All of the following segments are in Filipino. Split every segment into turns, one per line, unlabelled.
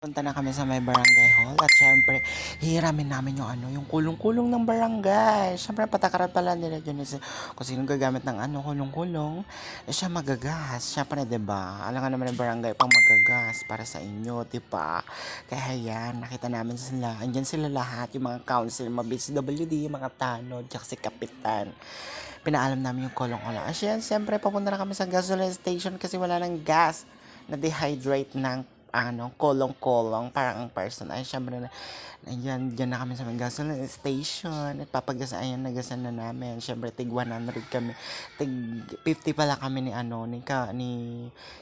Punta na kami sa may barangay hall at syempre hihiramin namin yung kulong-kulong ng barangay. Syempre patakaran pala nila dyan kung sino gagamit ng kulong-kulong, siya magagas. Syempre 'di ba? Alam nga naman ng barangay pang magagas para sa inyo, 'di ba? Kaya yan, nakita namin sila. Andiyan sila lahat, yung mga council, mga BCWD, mga tanod, tsaka si kapitan. Pinaalam namin yung kulong-kulong. Syempre papunta na kami sa gasoline station kasi wala nang gas na dehydrate ng kolong-kolong parang ang person ay syempre na dyan na kami sa may gasoline station at papagasayan nagasan na namin syempre tig 100 kami tig 50 pala kami ni ka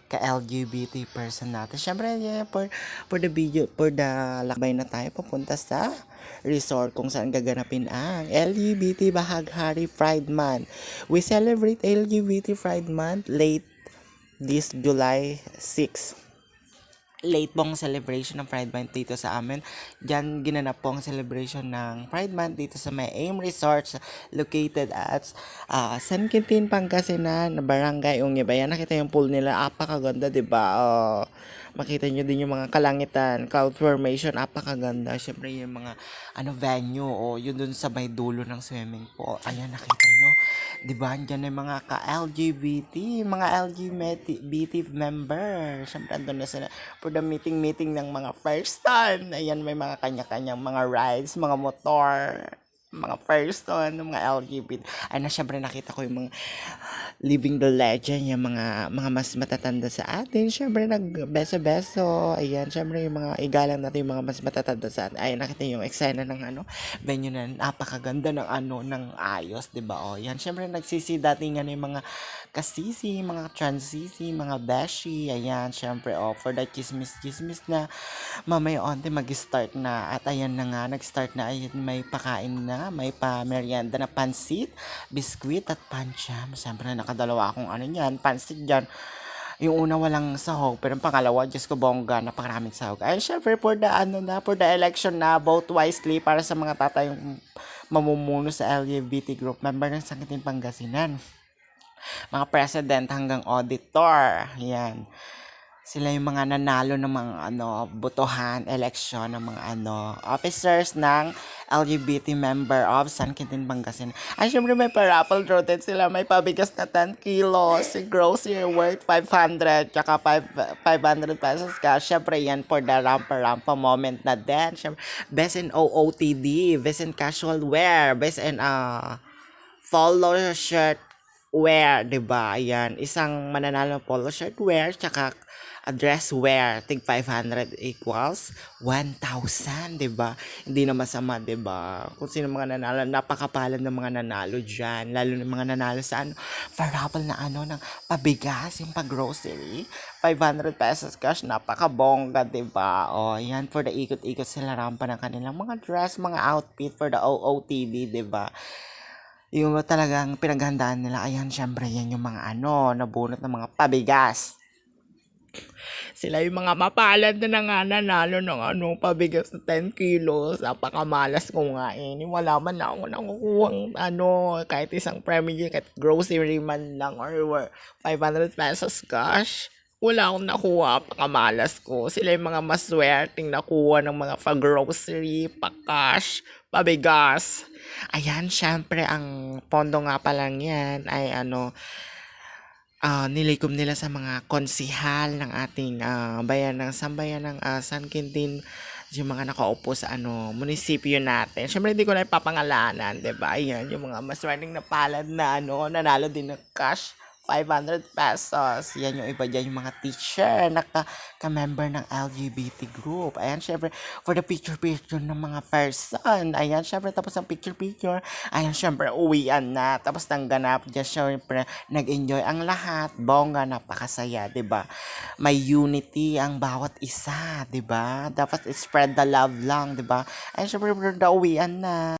LGBT person natin syempre for the video for the lakbay na tayo papunta sa resort kung saan gaganapin ang LGBT Bahaghari Pride Month. We celebrate LGBT Pride Month late this July 6. Late pong celebration ng Pride Month dito sa amin. Diyan ginanap pong celebration ng Pride Month dito sa may AIM Resorts located at San Quintin, Pangasinan, Barangay Ungibay. Nakita yung pool nila, apakaganda, 'di ba? Makita nyo din yung mga kalangitan, cloud formation, apakaganda. Syempre yung mga venue yun dun sa may dulo ng swimming pool. Ayan, nakita nyo. 'Di ba? Diyan yung mga ka-LGBT, mga LGBT member. Syempre andun na sila for the meeting ng mga first time. Ayan, may mga kanya-kanyang mga rides, mga motor, mga person, mga LGBT. Ay na syempre nakita ko yung mga living the legend, yung mga mas matatanda sa atin. Syempre nagbeso-beso. Ayan, syempre yung mga igalang natin yung mga mas matatanda sa atin. Ay nakita yung eksena ng venue na napakaganda ng ayos, 'di ba? Yan, syempre nagsisi datingan yung mga kasisi, mga transisi, mga beshi. Ayan, syempre for the chismis na mamaya onte mag-start na at ayan na nga nag-start na ayan may pakain na may pa merienda na pansit, biskwit at pancham. Siyempre nakadalawa akong niyan, pansit diyan. Yung una walang sahog, pero yung pangalawa, Diyos ko bongga, napakaraming sahog. Ay, syempre, for the election na, vote wisely para sa mga tatayong mamumuno sa LGBT group member ng Sangitin Pangasinan. Mga president hanggang auditor, yan. Sila yung mga nanalo ng mga botohan, election ng mga officers ng LGBT member of San Quintin, Pangasinan. Ay, syempre may pa-raffle draw din sila. May pabigas na 10 kilos, grocery worth 500, tsaka 500 pesos ka. Syempre yan for the rampa moment na din. Syempre, best in OOTD, best in casual wear, best in polo shirt wear, 'di ba? Ayan, isang mananalo polo shirt wear tsaka a dress wear, tig 500 equals 1,000, 'di ba? Hindi na masama, 'di ba? Kung sino mga nanalo, napakapalad ng mga nanalo diyan, lalo ng mga nanalo sa raffle na ng pabigas, yung pag-grocery, 500 pesos cash, napakabongga, 'di ba? Yan for the ikot-ikot sila rampa ng kanilang mga dress, mga outfit for the OOTD, 'di ba? Yung talagang pinaghandaan nila, ayan, syempre, yan yung mga nabunot ng mga pabigas. Sila yung mga mapalad na nga nanalo ng pabigas na 10 kilos. Napakamalas ko nga wala man na ako nakukuhang kahit isang premium, kahit grocery man lang or 500 pesos cash. Wala akong nakuha, pakamalas ko. Sila yung mga maswerteng nakuha ng mga pa-grocery, pa-cash, pabigas. Ayan, syempre, ang pondo nga pa lang yan ay nilikom nila sa mga konsihal ng ating bayan ng sambayan ng San Quintin, yung mga nakaupo sa munisipyo natin. Syempre hindi ko na ipapangalanan, 'di ba? Ayan, yung mga maswerteng na palad na nanalo din ng cash 500 pesos. Yan yung iba dyan, yung mga teacher na ka-member ng LGBT group. Ayan, syempre, for the picture-picture ng mga person. Ayan, syempre, tapos ang picture-picture. Ayan, syempre, uwian na. Tapos nang ganap dyan, syempre, nag-enjoy ang lahat. Bongga, napakasaya, 'di ba? May unity ang bawat isa, 'di ba? Dapat spread the love lang, 'di ba? Ayan, syempre, uwian na.